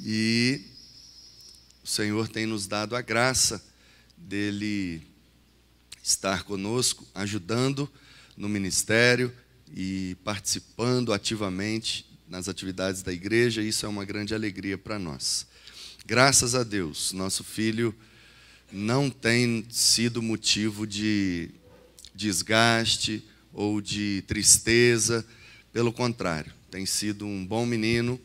E o Senhor tem nos dado a graça dele estar conosco, ajudando no ministério e participando ativamente nas atividades da igreja. Isso é uma grande alegria para nós. Graças a Deus, nosso filho não tem sido motivo de desgaste ou de tristeza, pelo contrário, tem sido um bom menino,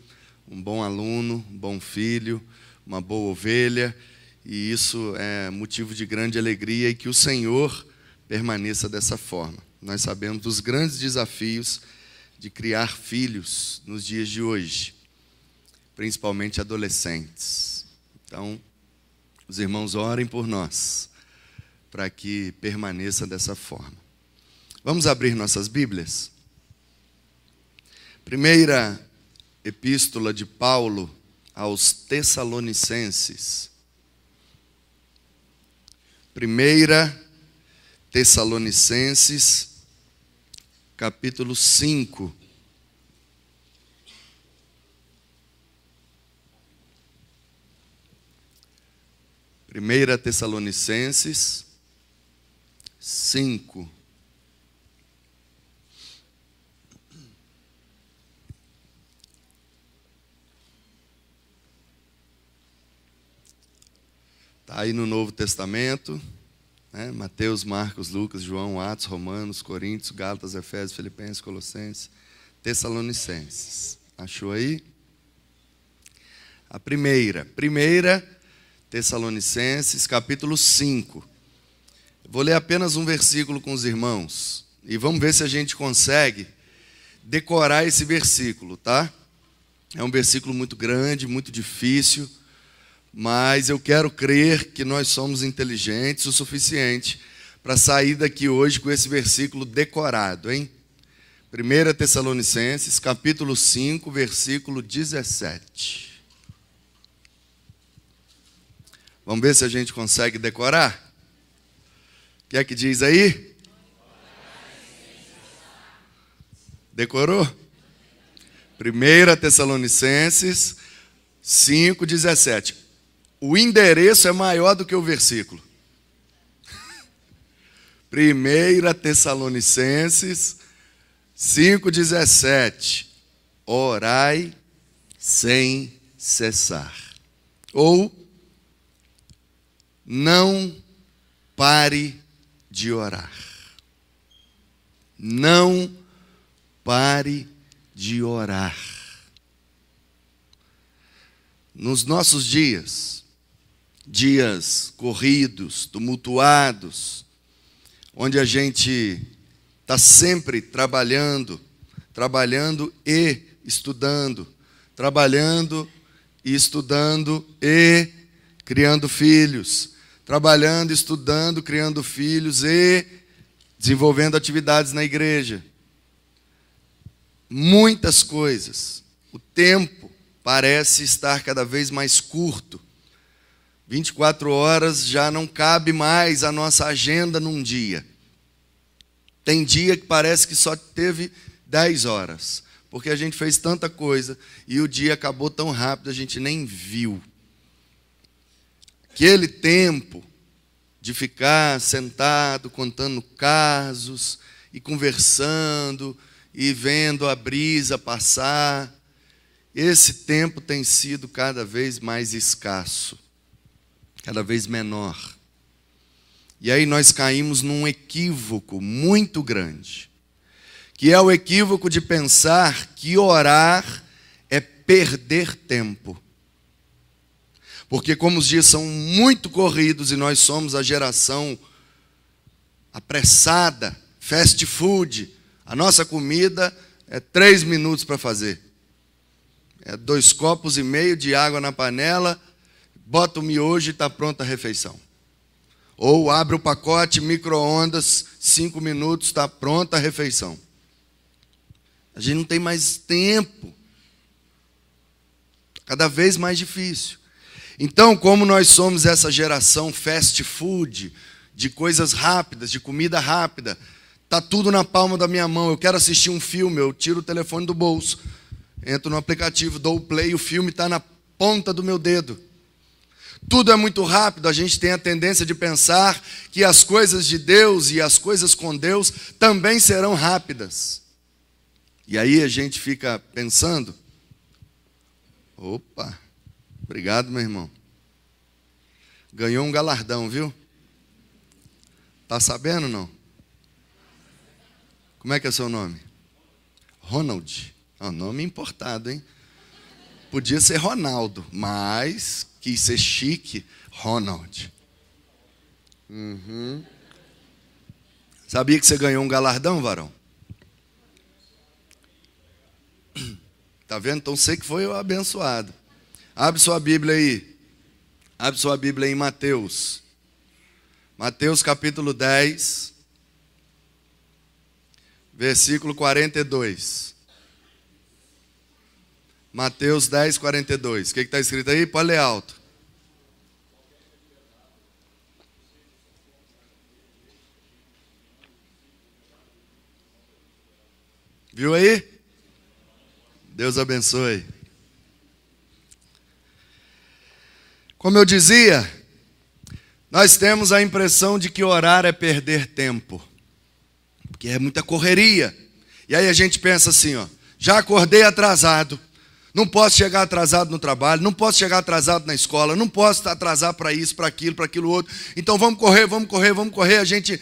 um bom aluno, um bom filho, uma boa ovelha, e isso é motivo de grande alegria, e que o Senhor permaneça dessa forma. Nós sabemos dos grandes desafios de criar filhos nos dias de hoje, principalmente adolescentes. Então, os irmãos orem por nós, para que permaneça dessa forma. Vamos abrir nossas Bíblias? Primeira epístola de Paulo aos Tessalonicenses. Primeira Tessalonicenses, capítulo 5. Primeira Tessalonicenses 5. Está aí no Novo Testamento, né? Mateus, Marcos, Lucas, João, Atos, Romanos, Coríntios, Gálatas, Efésios, Filipenses, Colossenses, Tessalonicenses. Achou aí? A primeira Tessalonicenses, capítulo 5. Vou ler apenas um versículo com os irmãos e vamos ver se a gente consegue decorar esse versículo, tá? É um versículo muito grande, muito difícil, mas eu quero crer que nós somos inteligentes o suficiente para sair daqui hoje com esse versículo decorado, hein? 1 Tessalonicenses, capítulo 5, versículo 17. Vamos ver se a gente consegue decorar? O que é que diz aí? Decorou? 1 Tessalonicenses 5, 17. O endereço é maior do que o versículo. 1 Tessalonicenses 5,17. Orai sem cessar. Ou, não pare de orar. Não pare de orar. Nos nossos dias corridos, tumultuados, onde a gente está sempre trabalhando e estudando, trabalhando e estudando e criando filhos, trabalhando, estudando, criando filhos e desenvolvendo atividades na igreja. Muitas coisas. O tempo parece estar cada vez mais curto. 24 horas já não cabe mais a nossa agenda num dia. Tem dia que parece que só teve 10 horas, porque a gente fez tanta coisa e o dia acabou tão rápido, a gente nem viu. Aquele tempo de ficar sentado, contando casos e conversando e vendo a brisa passar, esse tempo tem sido cada vez mais escasso, cada vez menor. E aí nós caímos num equívoco muito grande, que é o equívoco de pensar que orar é perder tempo. Porque como os dias são muito corridos e nós somos a geração apressada, fast food, a nossa comida é 3 minutos para fazer. É 2,5 copos de água na panela, bota o miojo e está pronta a refeição. Ou abre o pacote, micro-ondas, 5 minutos, está pronta a refeição. A gente não tem mais tempo. Cada vez mais difícil. Então, como nós somos essa geração fast food, de coisas rápidas, de comida rápida, está tudo na palma da minha mão. Eu quero assistir um filme, eu tiro o telefone do bolso, entro no aplicativo, dou o play, o filme está na ponta do meu dedo. Tudo é muito rápido, a gente tem a tendência de pensar que as coisas de Deus e as coisas com Deus também serão rápidas. E aí a gente fica pensando, opa, obrigado, meu irmão. Ganhou um galardão, viu? Tá sabendo, não? Como é que é seu nome? Ronald. É um nome importado, hein? Podia ser Ronaldo, mas quis ser chique, Ronald. Sabia que você ganhou um galardão, varão? Tá vendo? Então sei que foi o abençoado. Abre sua Bíblia aí. Abre sua Bíblia em Mateus. Mateus capítulo 10, versículo 42. Mateus 10, 42. O que está escrito aí? Pode ler alto. Viu aí? Deus abençoe. Como eu dizia, nós temos a impressão de que orar é perder tempo, porque é muita correria. E aí a gente pensa assim, ó, já acordei atrasado, não posso chegar atrasado no trabalho, não posso chegar atrasado na escola, não posso atrasar para isso, para aquilo outro. Então vamos correr. A gente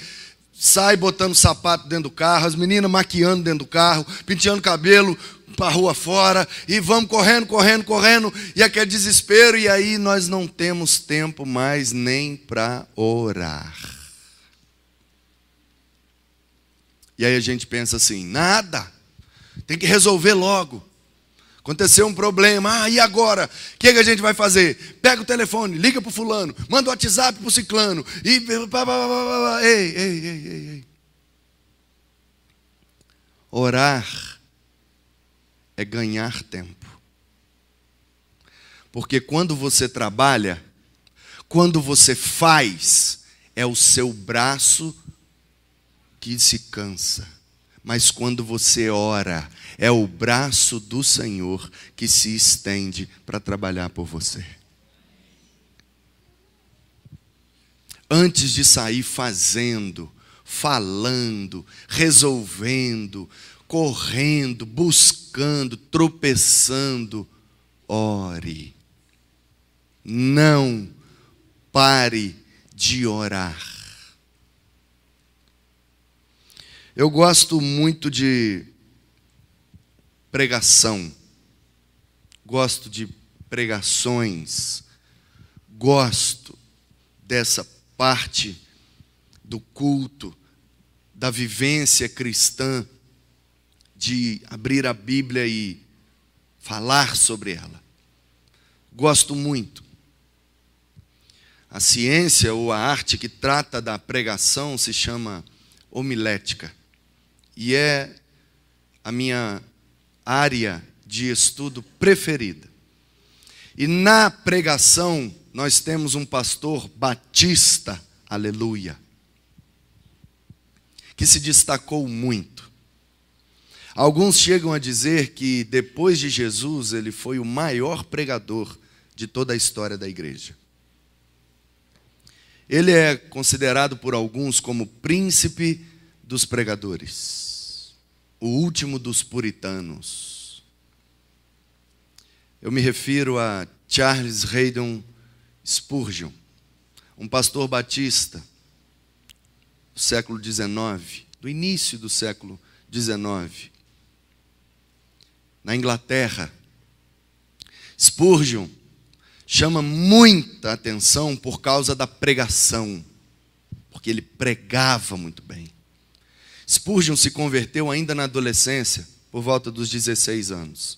sai botando sapato dentro do carro, as meninas maquiando dentro do carro, penteando cabelo para a rua fora, e vamos correndo, e aquele desespero, e aí nós não temos tempo mais nem para orar. E aí a gente pensa assim, nada, tem que resolver logo. Aconteceu um problema, e agora? O que a gente vai fazer? Pega o telefone, liga para o fulano, manda o WhatsApp para o ciclano, e... Ei. Orar é ganhar tempo. Porque quando você trabalha, quando você faz, é o seu braço que se cansa. Mas quando você ora, é o braço do Senhor que se estende para trabalhar por você. Antes de sair fazendo, falando, resolvendo, correndo, buscando, tropeçando, ore. Não pare de orar. Eu gosto muito de pregação, gosto de pregações, gosto dessa parte do culto, da vivência cristã, de abrir a Bíblia e falar sobre ela. Gosto muito. A ciência ou a arte que trata da pregação se chama homilética. E é a minha área de estudo preferida. E na pregação nós temos um pastor batista, aleluia, que se destacou muito. Alguns chegam a dizer que depois de Jesus ele foi o maior pregador de toda a história da igreja. Ele é considerado por alguns como príncipe dos pregadores, o último dos puritanos. Eu me refiro a Charles Haddon Spurgeon, um pastor batista do século XIX, do início do século XIX, na Inglaterra. Spurgeon chama muita atenção por causa da pregação, porque ele pregava muito bem. Spurgeon se converteu ainda na adolescência, por volta dos 16 anos.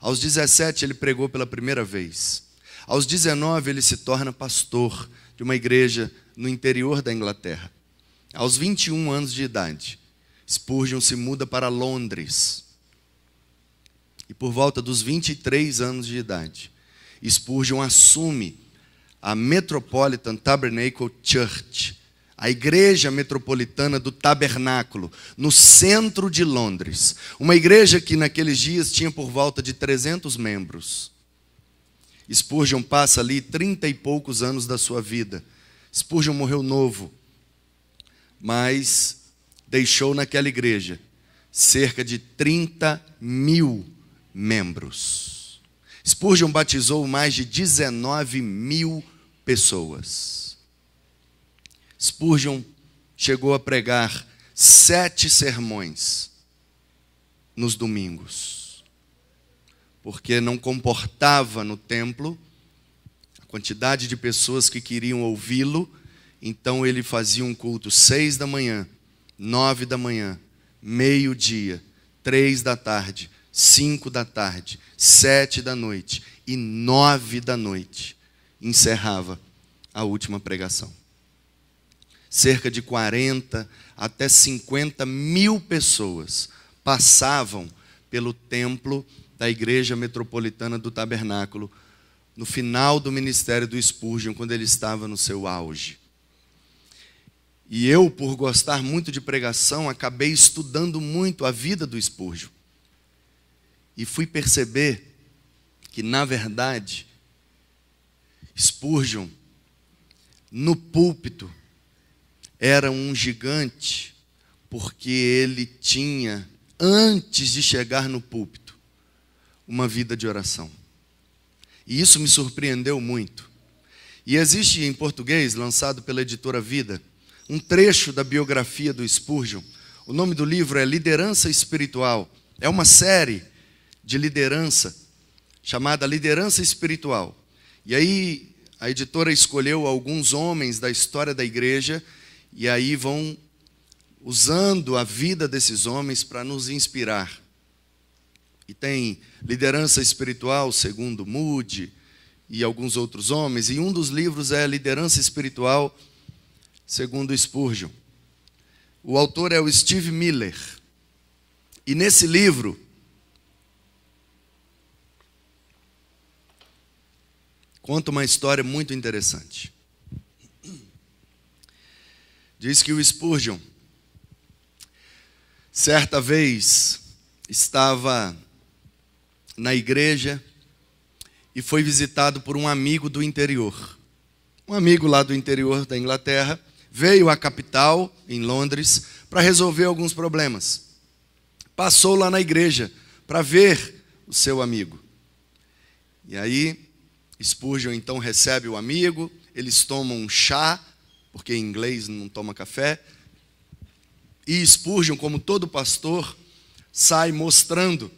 Aos 17 ele pregou pela primeira vez. Aos 19 ele se torna pastor de uma igreja no interior da Inglaterra. Aos 21 anos de idade, Spurgeon se muda para Londres. E por volta dos 23 anos de idade, Spurgeon assume a Metropolitan Tabernacle Church, a igreja metropolitana do tabernáculo, no centro de Londres. Uma igreja que naqueles dias tinha por volta de 300 membros. Spurgeon passa ali 30 e poucos anos da sua vida. Spurgeon morreu novo, mas deixou naquela igreja cerca de 30.000 membros. Spurgeon batizou mais de 19.000 pessoas. Spurgeon chegou a pregar 7 sermões nos domingos, porque não comportava no templo a quantidade de pessoas que queriam ouvi-lo. Então ele fazia um culto 6 da manhã, 9 da manhã, meio-dia, 3 da tarde, 5 da tarde, 7 da noite e 9 da noite. Encerrava a última pregação. Cerca de 40 até 50.000 pessoas passavam pelo templo da Igreja Metropolitana do Tabernáculo no final do ministério do Spurgeon, quando ele estava no seu auge. E eu, por gostar muito de pregação, acabei estudando muito a vida do Spurgeon. E fui perceber que, na verdade, Spurgeon, no púlpito, era um gigante, porque ele tinha, antes de chegar no púlpito, uma vida de oração. E isso me surpreendeu muito. E existe em português, lançado pela editora Vida, um trecho da biografia do Spurgeon. O nome do livro é Liderança Espiritual. É uma série de liderança, chamada Liderança Espiritual. E aí a editora escolheu alguns homens da história da igreja, e aí vão usando a vida desses homens para nos inspirar. E tem Liderança Espiritual segundo Moody e alguns outros homens, e um dos livros é Liderança Espiritual segundo Spurgeon. O autor é o Steve Miller. E nesse livro, conta uma história muito interessante. Diz que o Spurgeon, certa vez, estava na igreja e foi visitado por um amigo do interior. Um amigo lá do interior da Inglaterra veio à capital, em Londres, para resolver alguns problemas. Passou lá na igreja para ver o seu amigo. E aí, Spurgeon então recebe o amigo, eles tomam um chá, porque em inglês não toma café. E Spurgeon, como todo pastor, sai mostrando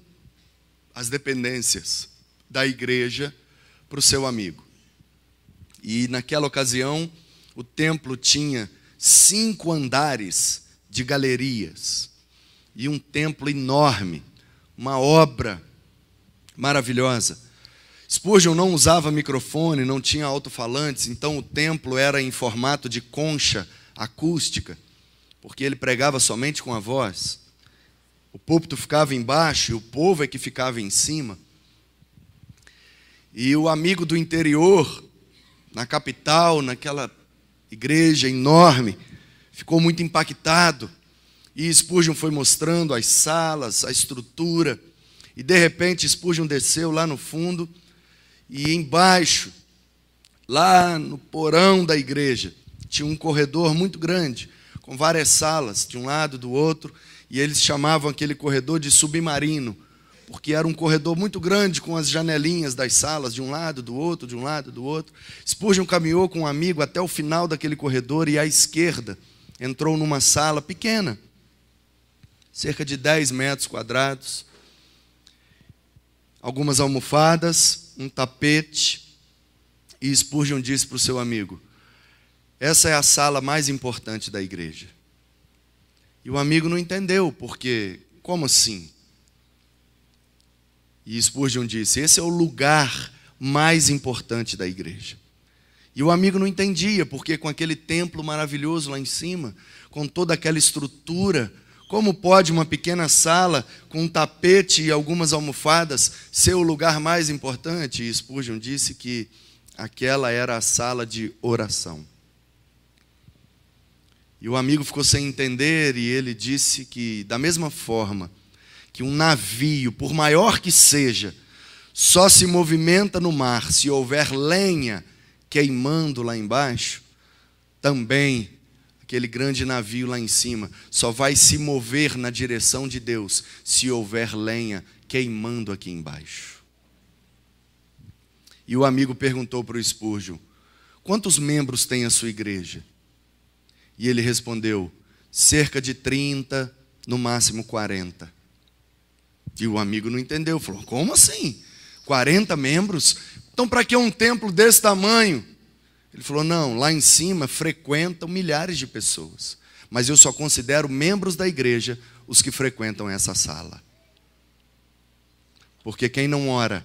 as dependências da igreja para o seu amigo. E naquela ocasião, o templo tinha 5 andares de galerias. E um templo enorme, uma obra maravilhosa. Spurgeon não usava microfone, não tinha alto-falantes, então o templo era em formato de concha acústica, porque ele pregava somente com a voz. O púlpito ficava embaixo e o povo é que ficava em cima. E o amigo do interior, na capital, naquela igreja enorme, ficou muito impactado. E Spurgeon foi mostrando as salas, a estrutura. E de repente Spurgeon desceu lá no fundo. E embaixo, lá no porão da igreja, tinha um corredor muito grande, com várias salas, de um lado e do outro, e eles chamavam aquele corredor de submarino, porque era um corredor muito grande, com as janelinhas das salas, de um lado, do outro, de um lado, do outro. Spurgeon caminhou com um amigo até o final daquele corredor, e à esquerda entrou numa sala pequena, cerca de 10 metros quadrados, algumas almofadas, um tapete, e Spurgeon disse para o seu amigo: essa é a sala mais importante da igreja. E o amigo não entendeu, porque, como assim? E Spurgeon disse: esse é o lugar mais importante da igreja. E o amigo não entendia, porque com aquele templo maravilhoso lá em cima, com toda aquela estrutura, como pode uma pequena sala com um tapete e algumas almofadas ser o lugar mais importante? E Spurgeon disse que aquela era a sala de oração. E o amigo ficou sem entender, e ele disse que, da mesma forma que um navio, por maior que seja, só se movimenta no mar se houver lenha queimando lá embaixo, também aquele grande navio lá em cima só vai se mover na direção de Deus se houver lenha queimando aqui embaixo. E o amigo perguntou para o Spurgeon: quantos membros tem a sua igreja? E ele respondeu: cerca de 30, no máximo 40. E o amigo não entendeu, falou: como assim? 40 membros? Então para que um templo desse tamanho? Ele falou: não, lá em cima frequentam milhares de pessoas, mas eu só considero membros da igreja os que frequentam essa sala. Porque quem não ora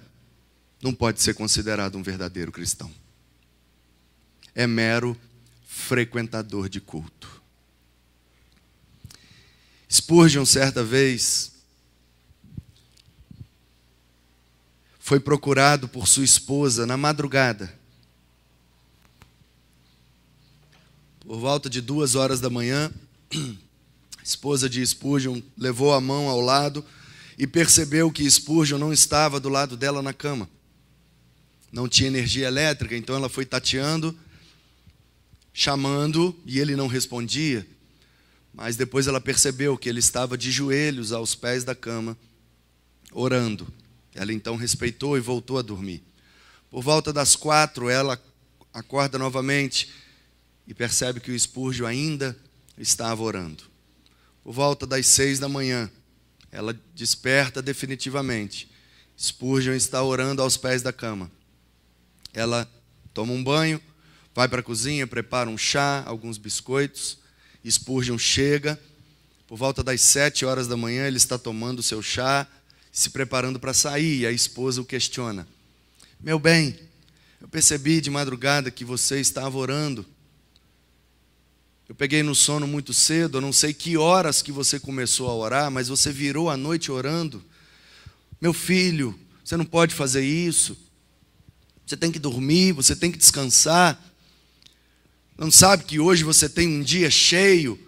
não pode ser considerado um verdadeiro cristão. É mero frequentador de culto. Spurgeon, certa vez, foi procurado por sua esposa na madrugada. Por volta de 2h da manhã, a esposa de Spurgeon levou a mão ao lado e percebeu que Spurgeon não estava do lado dela na cama. Não tinha energia elétrica, então ela foi tateando, chamando, e ele não respondia. Mas depois ela percebeu que ele estava de joelhos aos pés da cama, orando. Ela então respeitou e voltou a dormir. Por volta das 4, ela acorda novamente e percebe que o Spurgeon ainda estava orando. Por volta das 6 da manhã, ela desperta definitivamente. Spurgeon está orando aos pés da cama. Ela toma um banho, vai para a cozinha, prepara um chá, alguns biscoitos. Spurgeon chega. Por volta das 7h da manhã, ele está tomando o seu chá, se preparando para sair. E a esposa o questiona: meu bem, eu percebi de madrugada que você estava orando. Eu peguei no sono muito cedo, eu não sei que horas que você começou a orar, mas você virou a noite orando. Meu filho, você não pode fazer isso. Você tem que dormir, você tem que descansar. Não sabe que hoje você tem um dia cheio,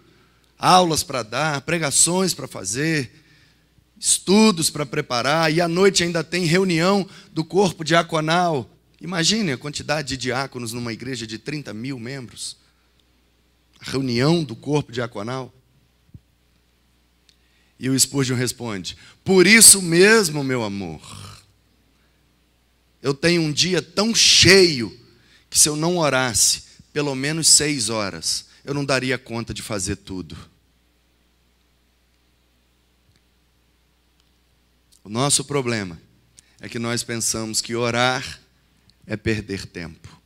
aulas para dar, pregações para fazer, estudos para preparar, e à noite ainda tem reunião do corpo diaconal. Imagine a quantidade de diáconos numa igreja de 30 mil membros. A reunião do corpo diaconal. E o Spurgeon responde: por isso mesmo, meu amor, eu tenho um dia tão cheio que se eu não orasse pelo menos 6 horas, eu não daria conta de fazer tudo. O nosso problema é que nós pensamos que orar é perder tempo.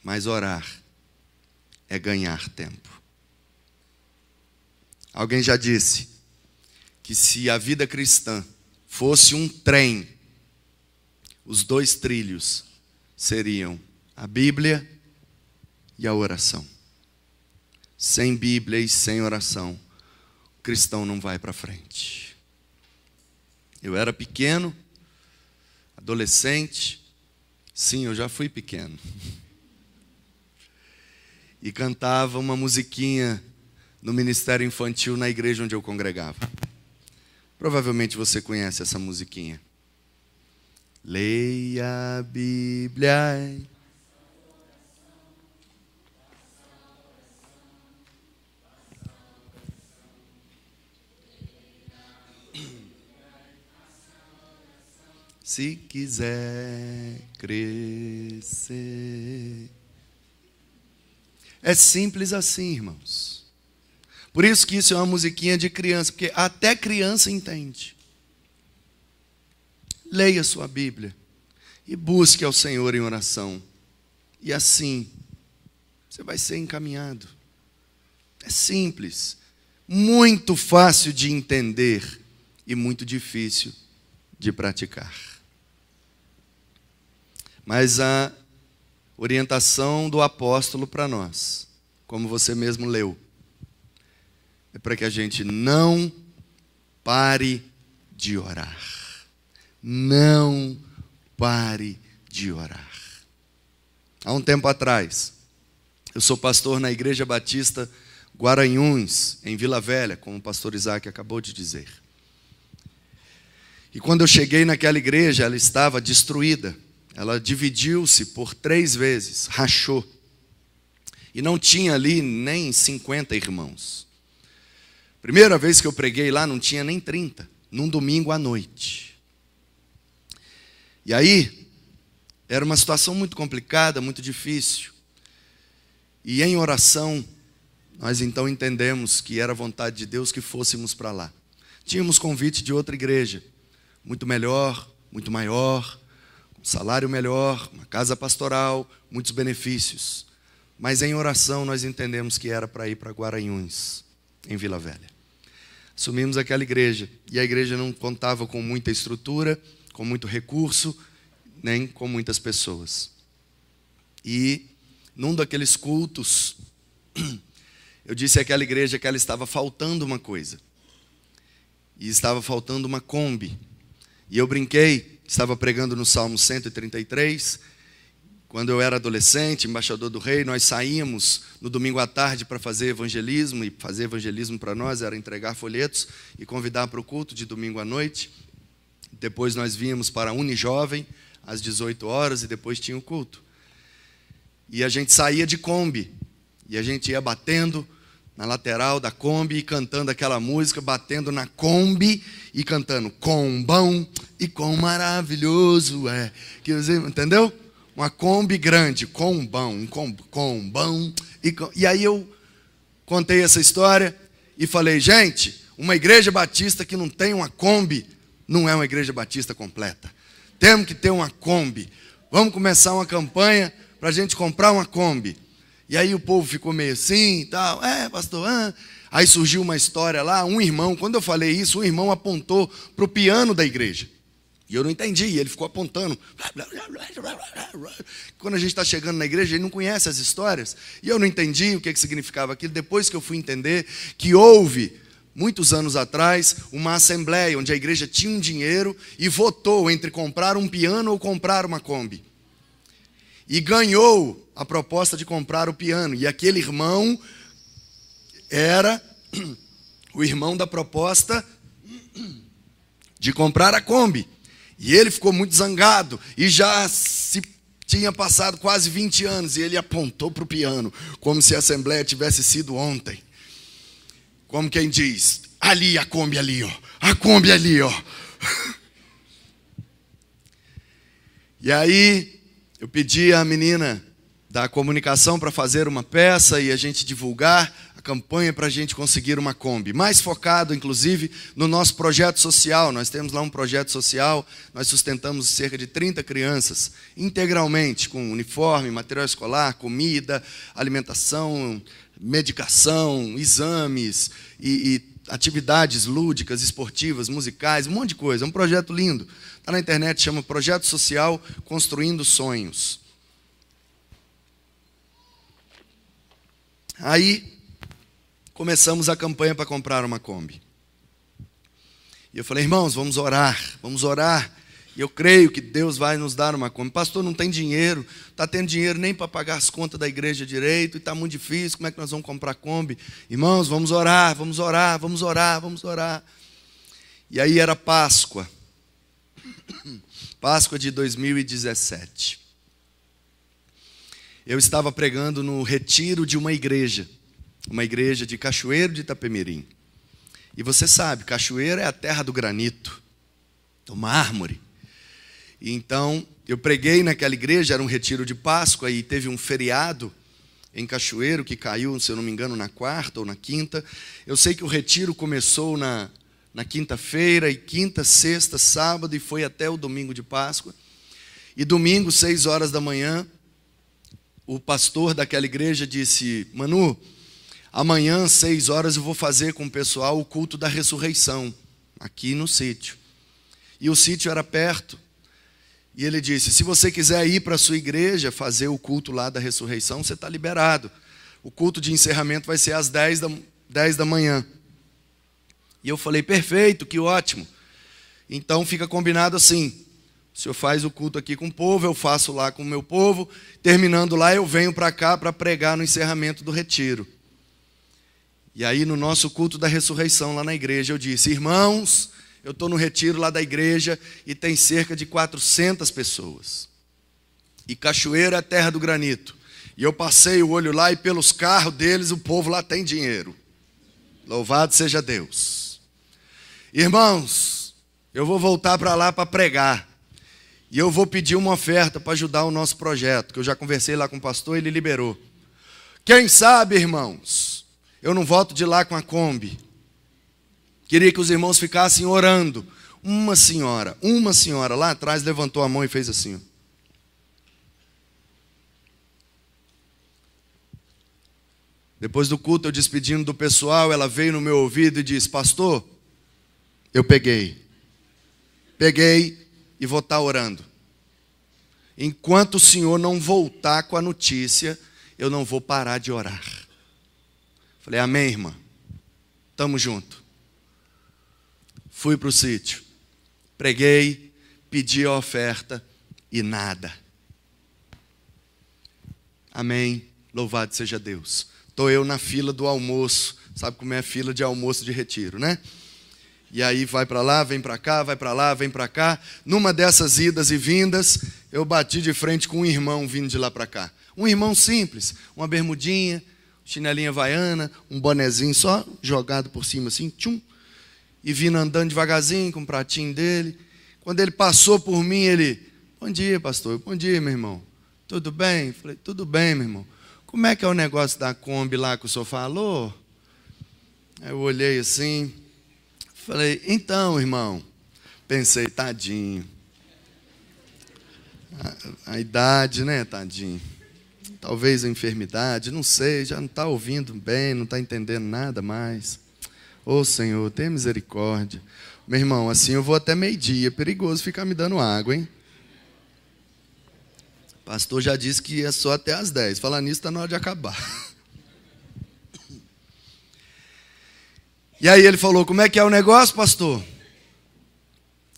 Mas orar é ganhar tempo. Alguém já disse que se a vida cristã fosse um trem, os 2 trilhos seriam a Bíblia e a oração. Sem Bíblia e sem oração, o cristão não vai para frente. Eu era pequeno, adolescente, sim, eu já fui pequeno. E cantava uma musiquinha no ministério infantil na igreja onde eu congregava. Provavelmente você conhece essa musiquinha. Leia a Bíblia. Se quiser crescer. É simples assim, irmãos. Por isso que isso é uma musiquinha de criança, porque até criança entende. Leia sua Bíblia e busque ao Senhor em oração. E assim, você vai ser encaminhado. É simples, muito fácil de entender e muito difícil de praticar. Mas a orientação do apóstolo para nós, como você mesmo leu, é para que a gente não pare de orar. Não pare de orar. Há um tempo atrás, eu sou pastor na Igreja Batista Guaranhuns, em Vila Velha, como o pastor Isaac acabou de dizer. E quando eu cheguei naquela igreja, ela estava destruída. Ela dividiu-se por 3 vezes, rachou. E não tinha ali nem 50 irmãos. Primeira vez que eu preguei lá, não tinha nem 30, num domingo à noite. E aí, era uma situação muito complicada, muito difícil. E em oração, nós então entendemos que era vontade de Deus que fôssemos para lá. Tínhamos convite de outra igreja, muito melhor, muito maior, um salário melhor, uma casa pastoral, muitos benefícios. Mas em oração nós entendemos que era para ir para Guaranhuns, em Vila Velha. Assumimos aquela igreja, e a igreja não contava com muita estrutura, com muito recurso, nem com muitas pessoas. E num daqueles cultos, eu disse àquela igreja que ela estava faltando uma coisa. E estava faltando uma Kombi. E eu brinquei, estava pregando no Salmo 133. Quando eu era adolescente, embaixador do rei, nós saímos no domingo à tarde para fazer evangelismo. E fazer evangelismo para nós era entregar folhetos e convidar para o culto de domingo à noite. Depois nós vínhamos para a Unijovem, às 18 horas, e depois tinha o culto. E a gente saía de Kombi. E a gente ia batendo na lateral da Kombi e cantando aquela música, batendo na Kombi e cantando quão bom e quão maravilhoso é. Entendeu? Uma Kombi grande, quão bom. E aí eu contei essa história e falei, gente, uma igreja batista que não tem uma Kombi não é uma igreja batista completa. Temos que ter uma Kombi. Vamos começar uma campanha para a gente comprar uma Kombi. E aí o povo ficou meio assim e tal. Pastor, Aí surgiu uma história lá, um irmão, quando eu falei isso, um irmão apontou para o piano da igreja. E eu não entendi, ele ficou apontando. Quando a gente está chegando na igreja, ele não conhece as histórias. E eu não entendi o que significava aquilo. Depois que eu fui entender que houve, muitos anos atrás, uma assembleia onde a igreja tinha um dinheiro e votou entre comprar um piano ou comprar uma Kombi. E ganhou a proposta de comprar o piano. E aquele irmão era o irmão da proposta de comprar a Kombi. E ele ficou muito zangado. E já se tinha passado quase 20 anos. E ele apontou para o piano, como se a assembleia tivesse sido ontem. Como quem diz, ali a Kombi ali, ó. A Kombi ali, ó. E aí, eu pedi à menina da comunicação para fazer uma peça e a gente divulgar a campanha para a gente conseguir uma Kombi. Mais focado, inclusive, no nosso projeto social. Nós temos lá um projeto social, nós sustentamos cerca de 30 crianças, integralmente, com uniforme, material escolar, comida, alimentação, medicação, exames e atividades lúdicas, esportivas, musicais, um monte de coisa. É um projeto lindo. Está na internet, chama Projeto Social Construindo Sonhos. Aí, começamos a campanha para comprar uma Kombi. E eu falei, irmãos, vamos orar. E eu creio que Deus vai nos dar uma Kombi. Pastor, não tem dinheiro, está tendo dinheiro nem para pagar as contas da igreja direito, e está muito difícil, como é que nós vamos comprar Kombi? Irmãos, vamos orar. E aí era Páscoa. Páscoa de 2017. Eu estava pregando no retiro de uma igreja de Cachoeiro de Itapemirim. E você sabe, Cachoeiro é a terra do granito, do mármore. E então, eu preguei naquela igreja, era um retiro de Páscoa, e teve um feriado em Cachoeiro, que caiu, se eu não me engano, na quarta ou na quinta. Eu sei que o retiro começou na quinta-feira, e quinta, sexta, sábado, e foi até o domingo de Páscoa. E domingo, 6 horas da manhã, o pastor daquela igreja disse, Manu, amanhã, 6 horas, eu vou fazer com o pessoal o culto da ressurreição, aqui no sítio. E o sítio era perto. E ele disse, se você quiser ir para a sua igreja, fazer o culto lá da ressurreição, você está liberado. O culto de encerramento vai ser às 10 da manhã. E eu falei, perfeito, que ótimo. Então fica combinado assim. O senhor faz o culto aqui com o povo, eu faço lá com o meu povo. Terminando lá, eu venho para cá para pregar no encerramento do retiro. E aí, no nosso culto da ressurreição lá na igreja, eu disse, irmãos, eu estou no retiro lá da igreja e tem cerca de 400 pessoas. E Cachoeira é a terra do granito. E eu passei o olho lá e pelos carros deles o povo lá tem dinheiro. Louvado seja Deus. Irmãos, eu vou voltar para lá para pregar. E eu vou pedir uma oferta para ajudar o nosso projeto, que eu já conversei lá com o pastor, ele liberou. Quem sabe, irmãos, eu não volto de lá com a Kombi. Queria que os irmãos ficassem orando. Uma senhora lá atrás levantou a mão e fez assim. Depois do culto, eu despedindo do pessoal, ela veio no meu ouvido e disse: pastor, eu peguei e vou estar orando. Enquanto o senhor não voltar com a notícia, eu não vou parar de orar. Falei: amém, irmã, estamos juntos. Fui para o sítio, preguei, pedi a oferta e nada. Amém, louvado seja Deus. Estou eu na fila do almoço, sabe como é a fila de almoço de retiro, né? E aí vai para lá, vem para cá, vai para lá, vem para cá. Numa dessas idas e vindas, eu bati de frente com um irmão vindo de lá para cá. Um irmão simples, uma bermudinha, chinelinha havaiana, um bonezinho só jogado por cima assim, tchum. E vindo andando devagarzinho com o pratinho dele. Quando ele passou por mim, ele: bom dia, pastor. Bom dia, meu irmão. Tudo bem? Falei: tudo bem, meu irmão. Como é que é o negócio da Kombi lá que o senhor falou? Aí eu olhei assim, falei: então, irmão. Pensei: tadinho. A idade, né, tadinho? Talvez a enfermidade, não sei, já não está ouvindo bem, não está entendendo nada mais. Ô Senhor, tenha misericórdia. Meu irmão, assim eu vou até meio-dia, é perigoso ficar me dando água, hein? O pastor já disse que é só até às 10. Falar nisso, está na hora de acabar. E aí ele falou: como é que é o negócio, pastor?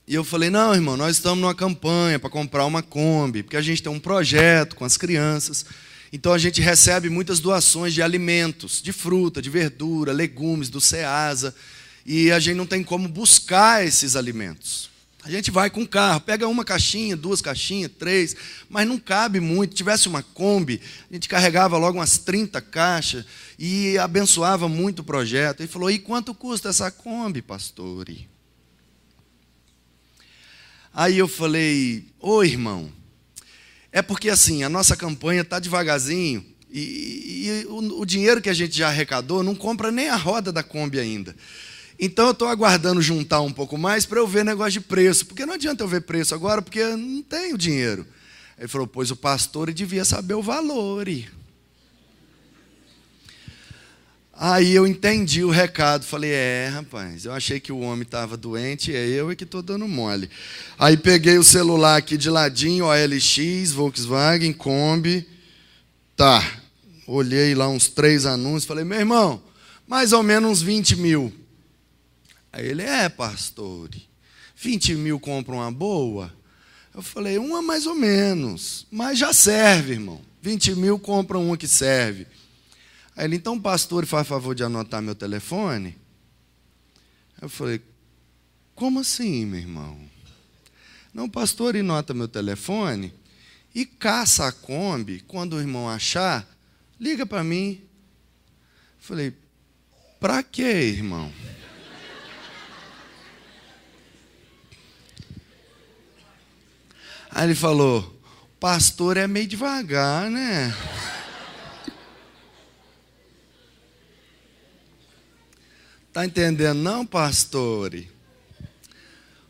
E eu falei: não, irmão, nós estamos numa campanha para comprar uma Kombi, porque a gente tem um projeto com as crianças. Então a gente recebe muitas doações de alimentos, de fruta, de verdura, legumes, do Ceasa. E a gente não tem como buscar esses alimentos. A gente vai com o carro, pega uma caixinha, 2 caixinhas, 3, mas não cabe muito. Se tivesse uma Kombi, a gente carregava logo umas 30 caixas e abençoava muito o projeto. Ele falou: e quanto custa essa Kombi, pastor? Aí eu falei: ô irmão, é porque assim, a nossa campanha está devagarzinho e o dinheiro que a gente já arrecadou não compra nem a roda da Kombi ainda. Então eu estou aguardando juntar um pouco mais para eu ver negócio de preço, porque não adianta eu ver preço agora, porque eu não tenho dinheiro. Ele falou: pois o pastor devia saber o valor. Aí eu entendi o recado, falei: rapaz, eu achei que o homem estava doente, é eu que estou dando mole. Aí peguei o celular aqui de ladinho, OLX, Volkswagen, Kombi, tá, olhei lá uns 3 anúncios, falei: meu irmão, mais ou menos uns 20 mil. Aí ele: pastor, 20 mil compra uma boa? Eu falei: uma mais ou menos, mas já serve, irmão, 20 mil compra uma que serve. Aí ele: então, pastor, faz favor de anotar meu telefone? Eu falei: como assim, meu irmão? Não, pastor, anota meu telefone e caça a Kombi. Quando o irmão achar, liga para mim. Eu falei: para quê, irmão? Aí ele falou: pastor é meio devagar, né? Está entendendo não, pastor?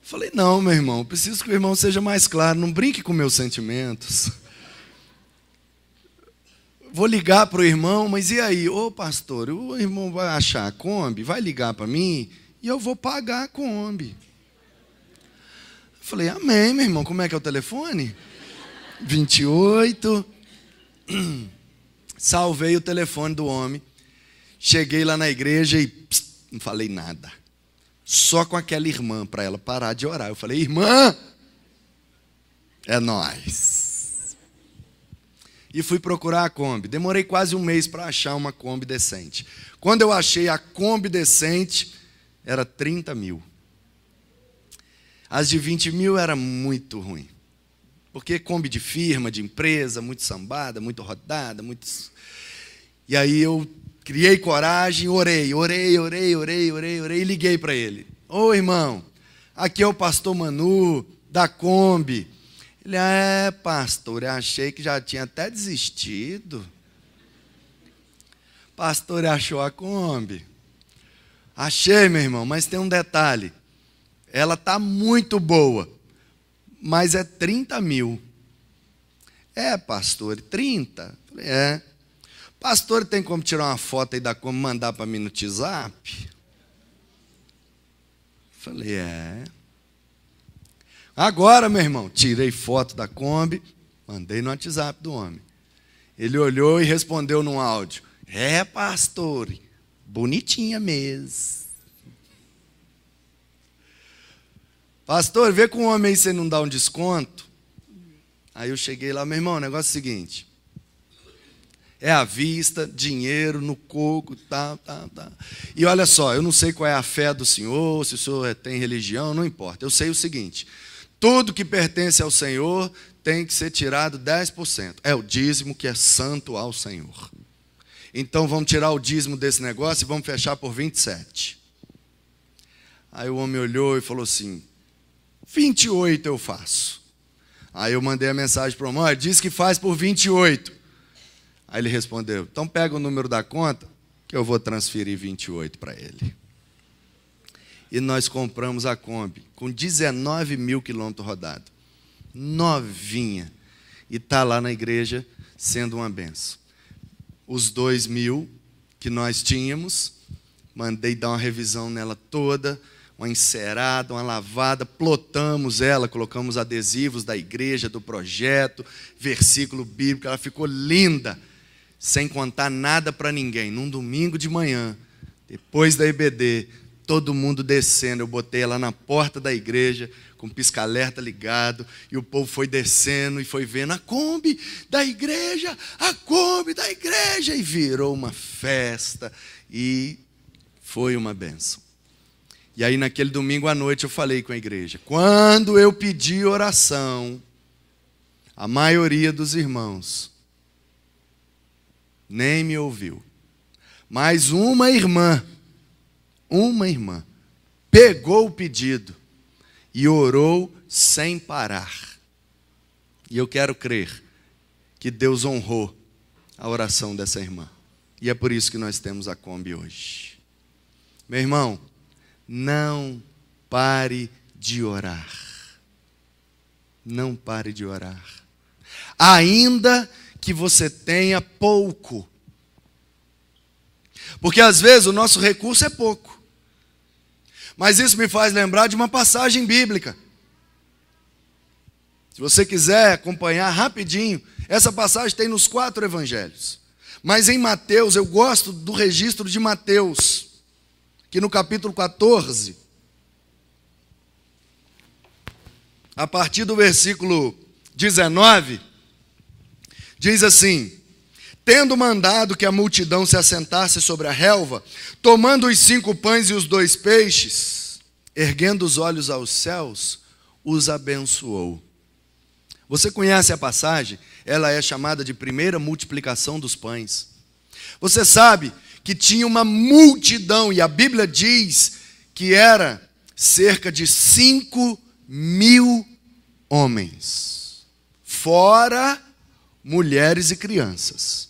Falei: não, meu irmão, preciso que o irmão seja mais claro, não brinque com meus sentimentos. Vou ligar para o irmão, mas e aí? Ô pastor, o irmão vai achar a Kombi, vai ligar para mim e eu vou pagar a Kombi. Falei: amém, meu irmão, como é que é o telefone? 28. Salvei o telefone do homem, cheguei lá na igreja e não falei nada. Só com aquela irmã, para ela parar de orar. Eu falei: irmã, é nóis. E fui procurar a Kombi. Demorei quase um mês para achar uma Kombi decente. Quando eu achei a Kombi decente, era 30 mil. As de 20 mil era muito ruim. Porque Kombi de firma, de empresa, muito sambada, muito rodada, muito... E aí eu criei coragem, orei e liguei para ele. Ô irmão, aqui é o pastor Manu, da Kombi. Ele, pastor, eu achei que já tinha até desistido. Pastor, achou a Kombi? Achei, meu irmão, mas tem um detalhe. Ela está muito boa, mas é 30 mil. Pastor, 30? Falei, Pastor, tem como tirar uma foto aí da Kombi e mandar para mim no WhatsApp? Falei, Agora, meu irmão, tirei foto da Kombi, mandei no WhatsApp do homem. Ele olhou e respondeu num áudio. Pastor, bonitinha mesmo. Pastor, vê com o homem aí você não dá um desconto. Aí eu cheguei lá, meu irmão, o negócio é o seguinte. É à vista, dinheiro no coco, tá. E olha só, eu não sei qual é a fé do senhor, se o senhor tem religião, não importa. Eu sei o seguinte, tudo que pertence ao Senhor tem que ser tirado 10%. É o dízimo que é santo ao Senhor. Então vamos tirar o dízimo desse negócio e vamos fechar por 27. Aí o homem olhou e falou assim, 28 eu faço. Aí eu mandei a mensagem para o homem, diz que faz por 28. Aí ele respondeu, então pega o número da conta que eu vou transferir 28 para ele. E nós compramos a Kombi com 19 mil quilômetros rodados. Novinha. E está lá na igreja sendo uma benção. Os 2 mil que nós tínhamos, mandei dar uma revisão nela toda, uma encerada, uma lavada, plotamos ela, colocamos adesivos da igreja, do projeto, versículo bíblico, ela ficou linda, sem contar nada para ninguém. Num domingo de manhã, depois da EBD, todo mundo descendo, eu botei ela na porta da igreja, com o pisca-alerta ligado, e o povo foi descendo e foi vendo a Kombi da igreja, e virou uma festa, e foi uma bênção. E aí naquele domingo à noite eu falei com a igreja, quando eu pedi oração, a maioria dos irmãos nem me ouviu, mas uma irmã, pegou o pedido e orou sem parar. E eu quero crer que Deus honrou a oração dessa irmã. E é por isso que nós temos a Kombi hoje. Meu irmão, não pare de orar. Não pare de orar. Ainda que você tenha pouco. Porque às vezes o nosso recurso é pouco. Mas isso me faz lembrar de uma passagem bíblica. Se você quiser acompanhar rapidinho, essa passagem tem nos 4 evangelhos. Mas em Mateus, eu gosto do registro de Mateus, que no capítulo 14, a partir do versículo 19, diz assim, tendo mandado que a multidão se assentasse sobre a relva, tomando os 5 pães e os 2 peixes, erguendo os olhos aos céus, os abençoou. Você conhece a passagem? Ela é chamada de primeira multiplicação dos pães. Você sabe que tinha uma multidão, e a Bíblia diz que era cerca de 5.000 homens, fora mulheres e crianças.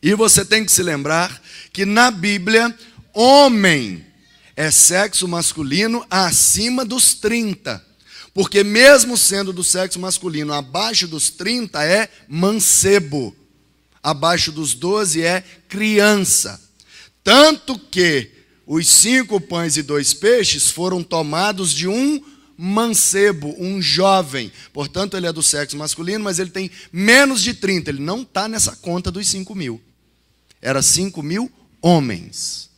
E você tem que se lembrar que na Bíblia, homem é sexo masculino acima dos 30. Porque mesmo sendo do sexo masculino abaixo dos 30 é mancebo. Abaixo dos 12 é criança. Tanto que os 5 pães e 2 peixes foram tomados de um mancebo, um jovem. Portanto, ele é do sexo masculino, mas ele tem menos de 30. Ele não está nessa conta dos 5.000. Era 5.000 homens.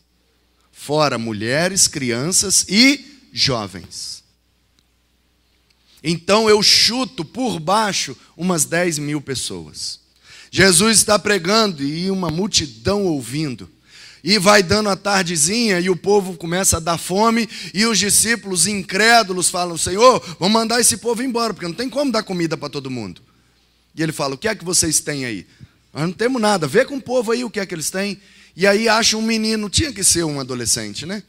Fora mulheres, crianças e jovens. Então eu chuto por baixo umas 10.000 pessoas. Jesus está pregando e uma multidão ouvindo. E vai dando a tardezinha e o povo começa a dar fome. E os discípulos incrédulos falam: Senhor, vamos mandar esse povo embora, porque não tem como dar comida para todo mundo. E ele fala: o que é que vocês têm aí? Nós não temos nada, vê com o povo aí o que é que eles têm. E aí acha um menino, tinha que ser um adolescente, né?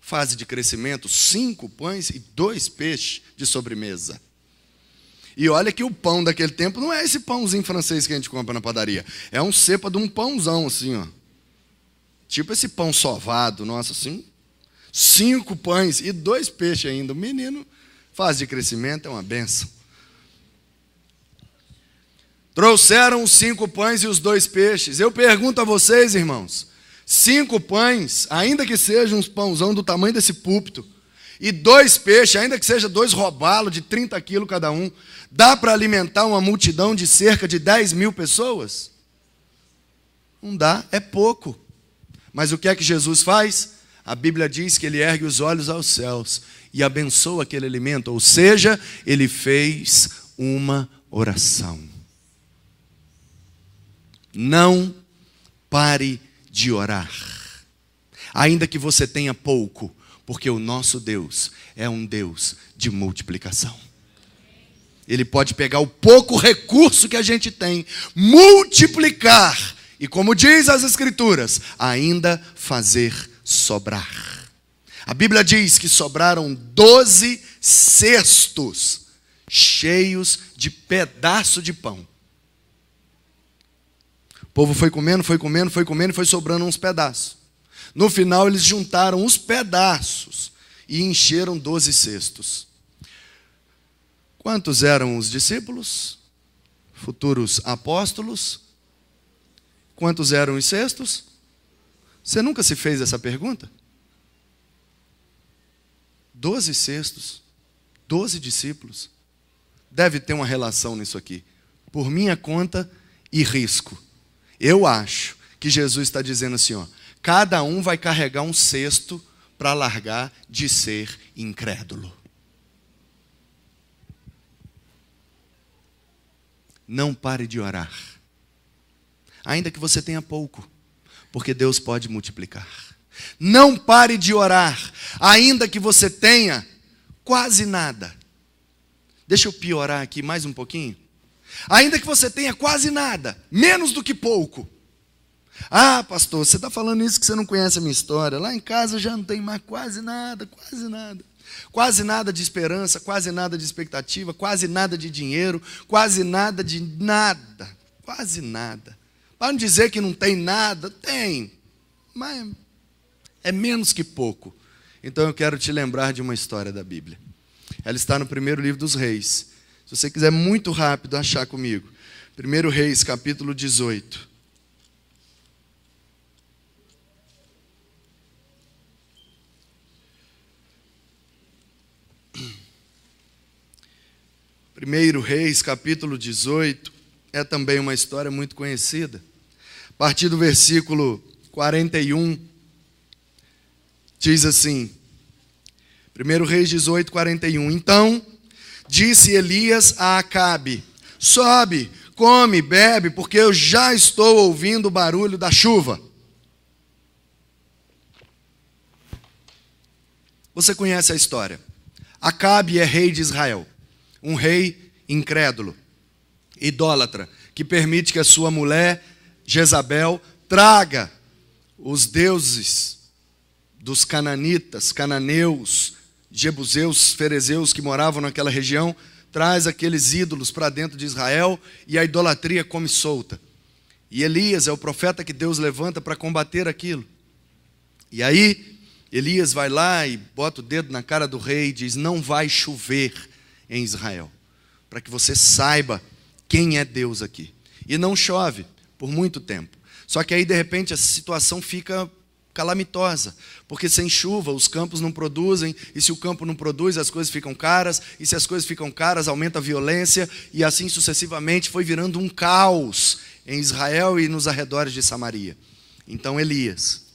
Fase de crescimento, 5 pães e 2 peixes de sobremesa. E olha que o pão daquele tempo não é esse pãozinho francês que a gente compra na padaria. É um cepa de um pãozão assim, ó. Tipo esse pão sovado, nossa, assim. 5 pães e 2 peixes ainda. O menino, fase de crescimento, é uma benção. Trouxeram os 5 pães e os 2 peixes. Eu pergunto a vocês, irmãos, 5 pães, ainda que sejam uns pãozão do tamanho desse púlpito, e 2 peixes, ainda que seja 2 robalos de 30 quilos cada um, dá para alimentar uma multidão de cerca de 10.000 pessoas? Não dá, é pouco. Mas o que é que Jesus faz? A Bíblia diz que ele ergue os olhos aos céus e abençoa aquele alimento, ou seja, ele fez uma oração. Não pare de orar, ainda que você tenha pouco, porque o nosso Deus é um Deus de multiplicação. Ele pode pegar o pouco recurso que a gente tem, multiplicar, e como diz as Escrituras, ainda fazer sobrar. A Bíblia diz que sobraram 12 cestos cheios de pedaço de pão. O povo foi comendo, e foi sobrando uns pedaços. No final eles juntaram os pedaços e encheram 12 cestos. Quantos eram os discípulos? Futuros apóstolos? Quantos eram os cestos? Você nunca se fez essa pergunta? 12 cestos, 12 discípulos. Deve ter uma relação nisso aqui. Por minha conta e risco. Eu acho que Jesus está dizendo assim, ó, cada um vai carregar um cesto para largar de ser incrédulo. Não pare de orar, ainda que você tenha pouco, porque Deus pode multiplicar. Não pare de orar, ainda que você tenha quase nada. Deixa eu piorar aqui mais um pouquinho. Ainda que você tenha quase nada, menos do que pouco. Ah, pastor, você está falando isso que você não conhece a minha história. Lá em casa já não tem mais quase nada, quase nada. Quase nada de esperança, quase nada de expectativa, quase nada de dinheiro, quase nada de nada. Quase nada. Para não dizer que não tem nada, tem. Mas é menos que pouco. Então eu quero te lembrar de uma história da Bíblia. Ela está no primeiro livro dos Reis. Se você quiser muito rápido achar comigo. 1 Reis, capítulo 18. Primeiro Reis, capítulo 18, é também uma história muito conhecida. A partir do versículo 41, diz assim, 1 Reis 18, 41. Então, disse Elias a Acabe, sobe, come, bebe, porque eu já estou ouvindo o barulho da chuva. Você conhece a história. Acabe é rei de Israel. Um rei incrédulo, idólatra, que permite que a sua mulher, Jezabel, traga os deuses dos cananitas, cananeus, jebuseus, ferezeus que moravam naquela região, traz aqueles ídolos para dentro de Israel e a idolatria come solta. E Elias é o profeta que Deus levanta para combater aquilo. E aí, Elias vai lá e bota o dedo na cara do rei e diz, não vai chover em Israel, para que você saiba quem é Deus aqui. E não chove por muito tempo. Só que aí de repente a situação fica calamitosa, porque sem chuva os campos não produzem, e se o campo não produz as coisas ficam caras, e se as coisas ficam caras aumenta a violência, e assim sucessivamente foi virando um caos em Israel e nos arredores de Samaria. Então Elias,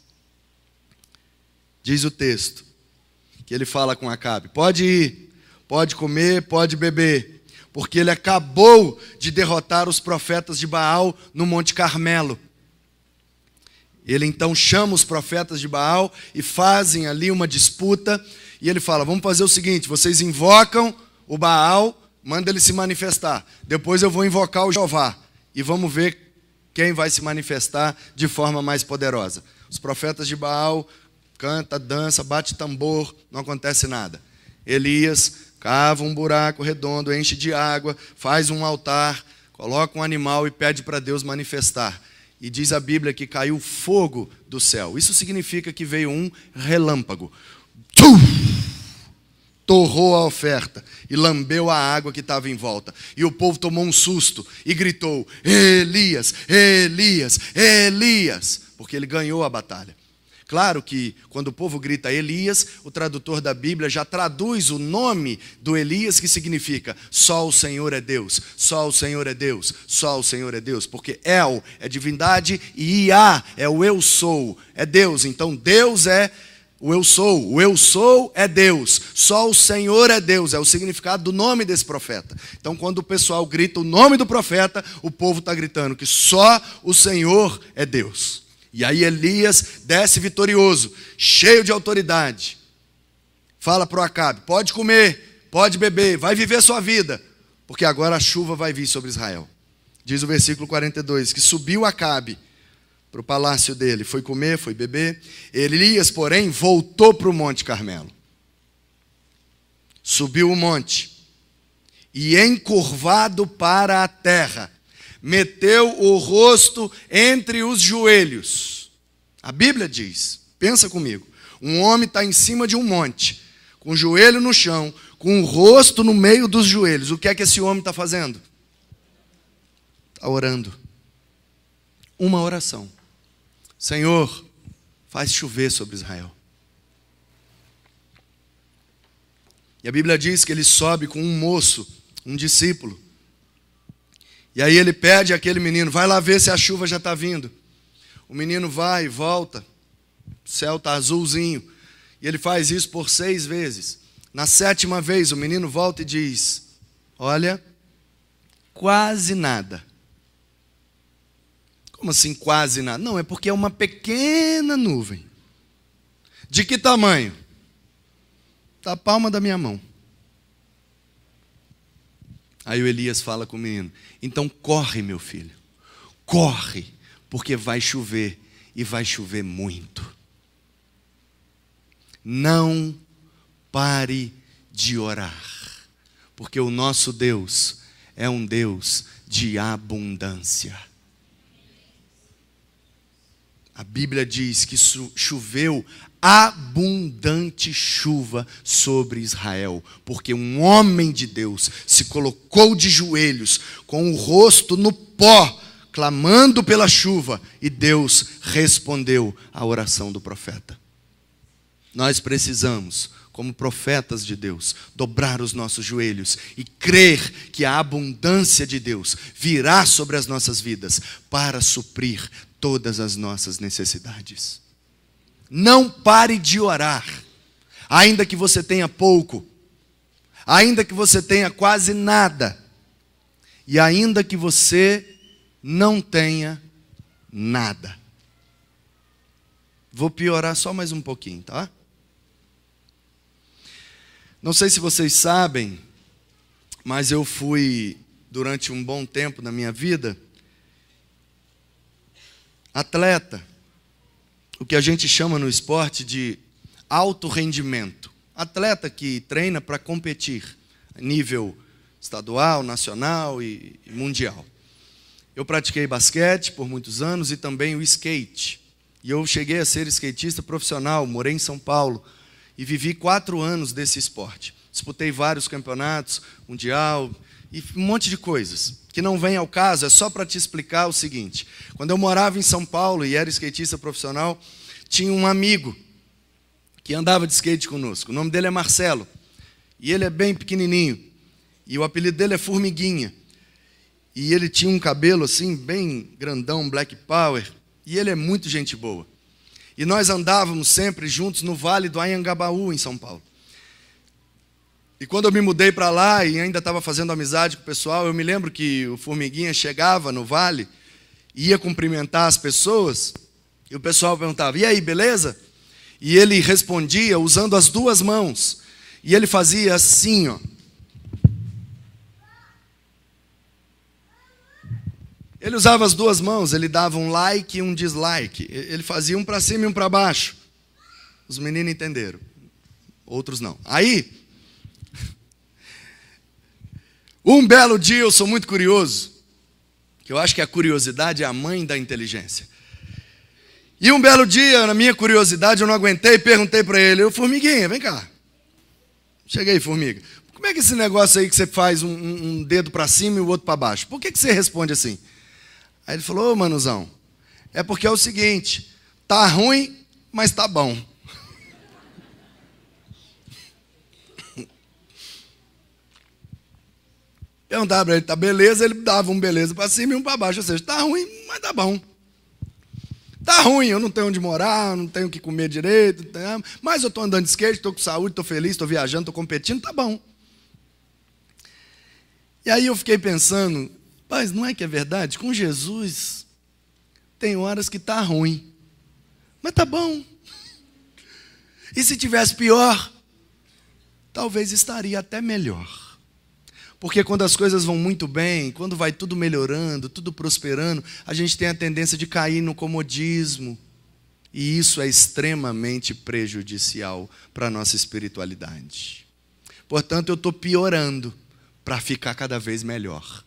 diz o texto, que ele fala com Acabe, pode ir, pode comer, pode beber, porque ele acabou de derrotar os profetas de Baal no Monte Carmelo. Ele então chama os profetas de Baal e fazem ali uma disputa. E ele fala, vamos fazer o seguinte, vocês invocam o Baal, manda ele se manifestar. Depois eu vou invocar o Jeová. E vamos ver quem vai se manifestar de forma mais poderosa. Os profetas de Baal canta, dança, bate tambor, não acontece nada. Elias cava um buraco redondo, enche de água, faz um altar, coloca um animal e pede para Deus manifestar. E diz a Bíblia que caiu fogo do céu. Isso significa que veio um relâmpago. Torrou a oferta e lambeu a água que estava em volta. E o povo tomou um susto e gritou, Elias, Elias, Elias, porque ele ganhou a batalha. Claro que quando o povo grita Elias, o tradutor da Bíblia já traduz o nome do Elias, que significa só o Senhor é Deus, só o Senhor é Deus, só o Senhor é Deus, porque El é divindade e Iá é o eu sou, é Deus. Então Deus é o eu sou é Deus, só o Senhor é Deus, é o significado do nome desse profeta. Então quando o pessoal grita o nome do profeta, o povo está gritando que só o Senhor é Deus. E aí Elias desce vitorioso, cheio de autoridade. Fala para o Acabe, pode comer, pode beber, vai viver sua vida, porque agora a chuva vai vir sobre Israel. Diz o versículo 42, que subiu Acabe para o palácio dele, foi comer, foi beber. Elias, porém, voltou para o Monte Carmelo. Subiu o monte e, encurvado para a terra, meteu o rosto entre os joelhos. A Bíblia diz, pensa comigo, um homem está em cima de um monte, com o joelho no chão, com o rosto no meio dos joelhos. O que é que esse homem está fazendo? Está orando. Uma oração. Senhor, faz chover sobre Israel. E a Bíblia diz que ele sobe com um moço, um discípulo. E aí ele pede àquele menino, vai lá ver se a chuva já está vindo. O menino vai e volta, o céu está azulzinho. E ele faz isso por 6 vezes. Na 7ª vez o menino volta e diz, olha, quase nada. Como assim quase nada? Não, é porque é uma pequena nuvem. De que tamanho? Da palma da minha mão. Aí o Elias fala com o menino, então corre, meu filho, corre, porque vai chover e vai chover muito. Não pare de orar, porque o nosso Deus é um Deus de abundância. A Bíblia diz que choveu abundante chuva sobre Israel, porque um homem de Deus se colocou de joelhos, com o rosto no pó, clamando pela chuva, e Deus respondeu à oração do profeta. Nós precisamos, como profetas de Deus, dobrar os nossos joelhos e crer que a abundância de Deus virá sobre as nossas vidas para suprir todas as nossas necessidades. Não pare de orar, ainda que você tenha pouco, ainda que você tenha quase nada, e ainda que você não tenha nada. Vou piorar só mais um pouquinho, tá? Não sei se vocês sabem, mas eu fui, durante um bom tempo na minha vida, atleta. O que a gente chama no esporte de alto rendimento. Atleta que treina para competir a nível estadual, nacional e mundial. Eu pratiquei basquete por muitos anos e também o skate. E eu cheguei a ser skatista profissional, morei em São Paulo e vivi 4 anos desse esporte. Disputei vários campeonatos, mundial e um monte de coisas. Que não vem ao caso, é só para te explicar o seguinte. Quando eu morava em São Paulo e era skatista profissional, tinha um amigo que andava de skate conosco. O nome dele é Marcelo. E ele é bem pequenininho. E o apelido dele é Formiguinha. E ele tinha um cabelo assim, bem grandão, black power. E ele é muito gente boa. E nós andávamos sempre juntos no Vale do Anhangabaú, em São Paulo. E quando eu me mudei para lá e ainda estava fazendo amizade com o pessoal, eu me lembro que o Formiguinha chegava no vale, ia cumprimentar as pessoas, E o pessoal perguntava, e aí, beleza? E ele respondia usando as duas mãos. E ele fazia assim, ó. Ele usava as duas mãos, ele dava um like e um dislike. Ele fazia um para cima e um para baixo. Os meninos entenderam, outros não. Aí, um belo dia, eu sou muito curioso, que eu acho que a curiosidade é a mãe da inteligência. E um belo dia, na minha curiosidade, eu não aguentei e perguntei para ele, formiguinha, vem cá. Cheguei, formiga. Como é que esse negócio aí que você faz um dedo para cima e o outro para baixo? Por que você responde assim? Aí ele falou, ô manuzão, é porque é o seguinte, tá ruim, mas tá bom. Perguntava para ele, tá beleza? Ele dava um beleza para cima e um para baixo. Ou seja, tá ruim, mas tá bom. Tá ruim, eu não tenho onde morar, não tenho o que comer direito, mas eu estou andando de skate, estou com saúde, estou feliz, estou viajando, estou competindo, tá bom. E aí eu fiquei pensando, mas não é que é verdade? Com Jesus, tem horas que tá ruim, mas tá bom. E se tivesse pior, talvez estaria até melhor. Porque quando as coisas vão muito bem, quando vai tudo melhorando, tudo prosperando, a gente tem a tendência de cair no comodismo. E isso é extremamente prejudicial para a nossa espiritualidade. Portanto, eu estou piorando para ficar cada vez melhor.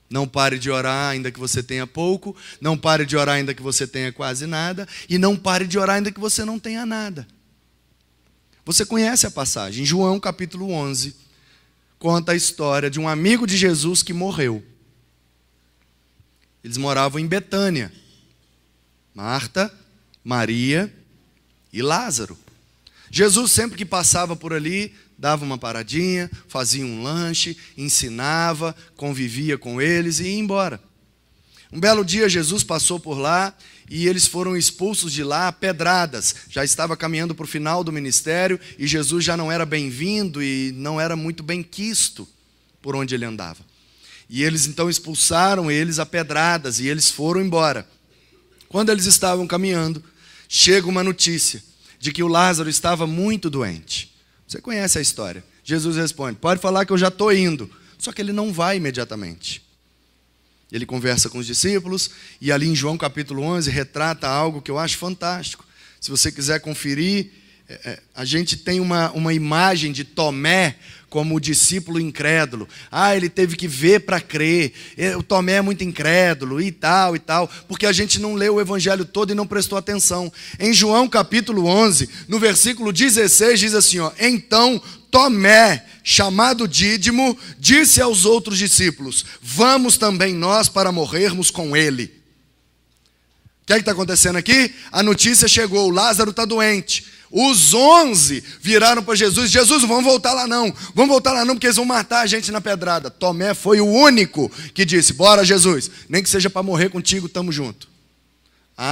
Não pare de orar ainda que você tenha pouco, não pare de orar ainda que você tenha quase nada, e não pare de orar ainda que você não tenha nada. Você conhece a passagem, João capítulo 11, conta a história de um amigo de Jesus que morreu. Eles moravam em Betânia. Marta, Maria e Lázaro. Jesus sempre que passava por ali, dava uma paradinha, fazia um lanche, ensinava, convivia com eles e ia embora. Um belo dia Jesus passou por lá e eles foram expulsos de lá a pedradas. Já estava caminhando para o final do ministério e Jesus já não era bem-vindo e não era muito bem quisto por onde ele andava. E eles então expulsaram eles a pedradas e eles foram embora. Quando eles estavam caminhando, chega uma notícia de que o Lázaro estava muito doente. Você conhece a história. Jesus responde, pode falar que eu já estou indo. Só que ele não vai imediatamente. Ele conversa com os discípulos e ali em João capítulo 11 retrata algo que eu acho fantástico. Se você quiser conferir, a gente tem uma imagem de Tomé como o discípulo incrédulo. Ele teve que ver para crer. O Tomé é muito incrédulo e tal, porque a gente não leu o evangelho todo e não prestou atenção. Em João capítulo 11, no versículo 16, diz assim, então Tomé, chamado Dídimo, disse aos outros discípulos, vamos também nós para morrermos com ele. O que é que está acontecendo aqui? A notícia chegou, Lázaro está doente. Os 11 viraram para Jesus, Jesus, vamos voltar lá não, porque eles vão matar a gente na pedrada. Tomé foi o único que disse, bora Jesus, nem que seja para morrer contigo, estamos juntos.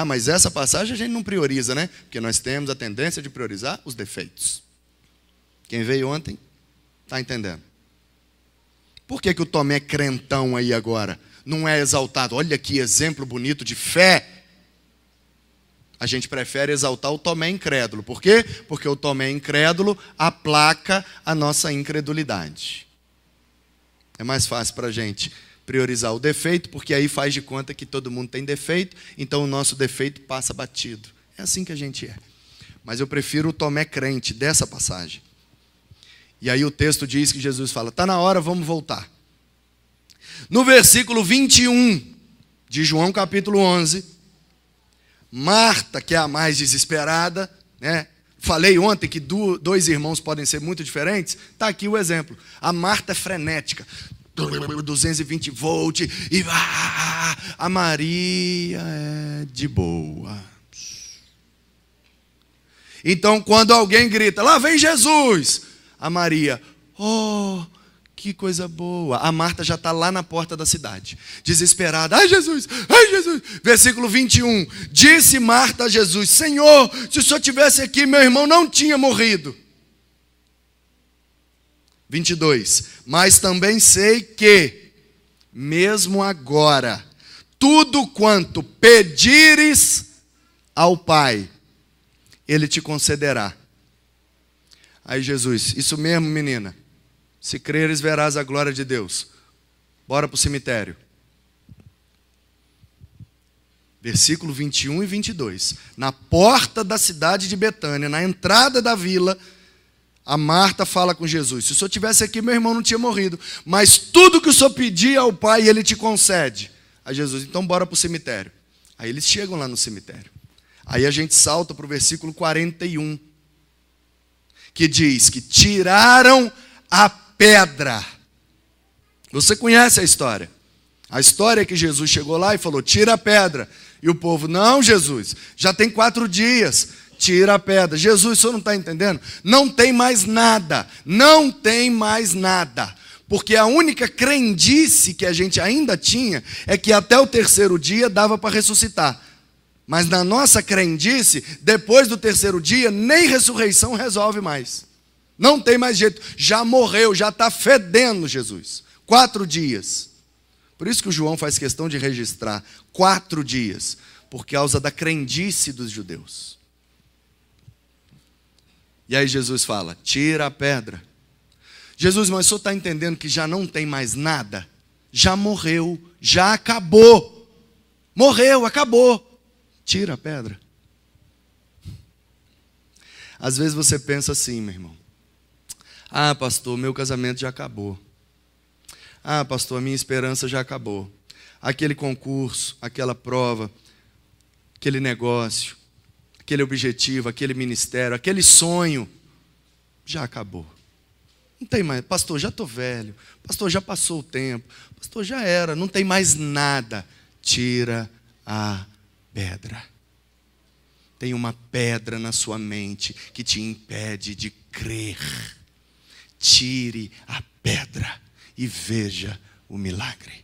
Mas essa passagem a gente não prioriza, né? Porque nós temos a tendência de priorizar os defeitos. Quem veio ontem, está entendendo. Por que o Tomé crentão aí agora não é exaltado? Olha que exemplo bonito de fé. A gente prefere exaltar o Tomé incrédulo. Por quê? Porque o Tomé incrédulo aplaca a nossa incredulidade. É mais fácil para a gente priorizar o defeito, porque aí faz de conta que todo mundo tem defeito, então o nosso defeito passa batido. É assim que a gente é. Mas eu prefiro o Tomé crente dessa passagem. E aí o texto diz que Jesus fala, está na hora, vamos voltar. No versículo 21 de João capítulo 11, Marta, que é a mais desesperada, né? Falei ontem que dois irmãos podem ser muito diferentes. Está aqui o exemplo. A Marta é frenética. 220 volts. E a Maria é de boa. Então, quando alguém grita, lá vem Jesus. A Maria, que coisa boa. A Marta já está lá na porta da cidade, desesperada. Ai Jesus. Versículo 21. Disse Marta a Jesus, Senhor, se o Senhor estivesse aqui, meu irmão não tinha morrido. 22. Mas também sei que, mesmo agora, tudo quanto pedires ao Pai, Ele te concederá. Aí Jesus, isso mesmo, menina, se creres verás a glória de Deus. Bora para o cemitério. Versículo 21 e 22. Na porta da cidade de Betânia, na entrada da vila, a Marta fala com Jesus: se o senhor estivesse aqui, meu irmão não tinha morrido. Mas tudo que o senhor pedir ao Pai, Ele te concede. Aí Jesus, então bora para o cemitério. Aí eles chegam lá no cemitério. Aí a gente salta para o versículo 41, que diz que tiraram a pedra. Você conhece a história? A história é que Jesus chegou lá e falou: tira a pedra. E o povo: não, Jesus, já tem 4 dias. Tira a pedra. Jesus, o senhor não está entendendo? Não tem mais nada. Não tem mais nada. Porque a única crendice que a gente ainda tinha é que até o 3º dia dava para ressuscitar. Mas na nossa crendice, depois do 3º dia, nem ressurreição resolve mais. Não tem mais jeito. Já morreu, já está fedendo Jesus. 4 dias. Por isso que o João faz questão de registrar 4 dias. Por causa da crendice dos judeus. E aí Jesus fala: tira a pedra. Jesus, mas o senhor está entendendo que já não tem mais nada? Já morreu, já acabou. Morreu, acabou. Tira a pedra. Às vezes você pensa assim, meu irmão: ah, pastor, meu casamento já acabou. Ah, pastor, a minha esperança já acabou. Aquele concurso, aquela prova, aquele negócio, aquele objetivo, aquele ministério, aquele sonho, já acabou. Não tem mais. Pastor, já estou velho. Pastor, já passou o tempo. Pastor, já era. Não tem mais nada. Tira a pedra. Tem uma pedra na sua mente que te impede de crer. Tire a pedra e veja o milagre.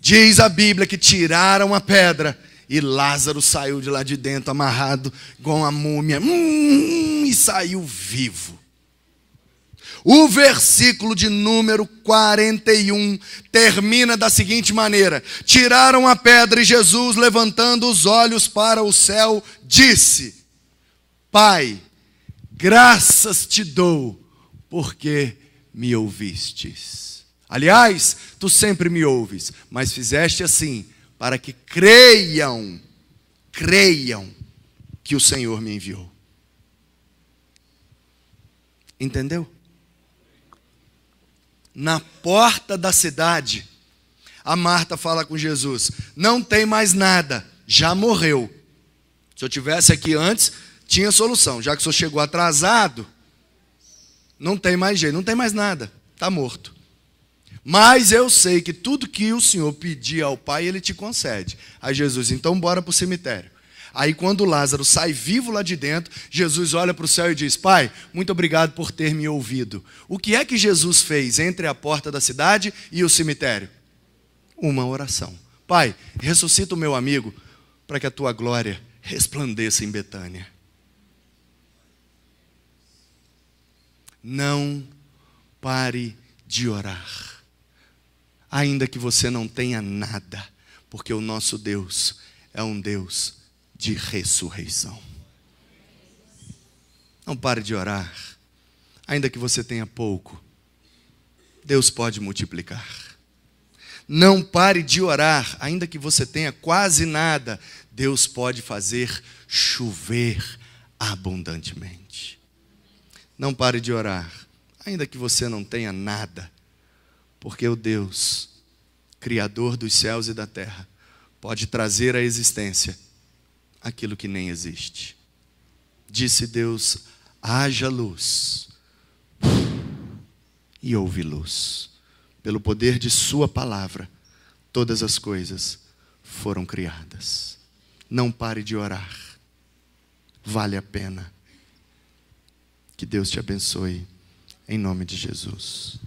Diz a Bíblia que tiraram a pedra e Lázaro saiu de lá de dentro amarrado igual uma múmia e saiu vivo. O versículo de número 41 termina da seguinte maneira: tiraram a pedra e Jesus, levantando os olhos para o céu, disse: Pai, graças te dou, porque me ouvistes. Aliás, tu sempre me ouves, mas fizeste assim, para que creiam que o Senhor me enviou. Entendeu? Na porta da cidade, a Marta fala com Jesus: não tem mais nada, já morreu. Se eu tivesse aqui antes, tinha solução. Já que o senhor chegou atrasado, não tem mais jeito, não tem mais nada, está morto. Mas eu sei que tudo que o senhor pedir ao Pai, Ele te concede. Aí Jesus: então bora para o cemitério. Aí quando Lázaro sai vivo lá de dentro, Jesus olha para o céu e diz: Pai, muito obrigado por ter me ouvido. O que é que Jesus fez entre a porta da cidade e o cemitério? Uma oração. Pai, ressuscita o meu amigo para que a tua glória resplandeça em Betânia. Não pare de orar, ainda que você não tenha nada, porque o nosso Deus é um Deus de ressurreição. Não pare de orar, ainda que você tenha pouco, Deus pode multiplicar. Não pare de orar, ainda que você tenha quase nada, Deus pode fazer chover abundantemente. Não pare de orar, ainda que você não tenha nada, porque o Deus, Criador dos céus e da terra, pode trazer à existência aquilo que nem existe. Disse Deus: haja luz, e houve luz. Pelo poder de sua palavra, todas as coisas foram criadas. Não pare de orar, vale a pena. Que Deus te abençoe, em nome de Jesus.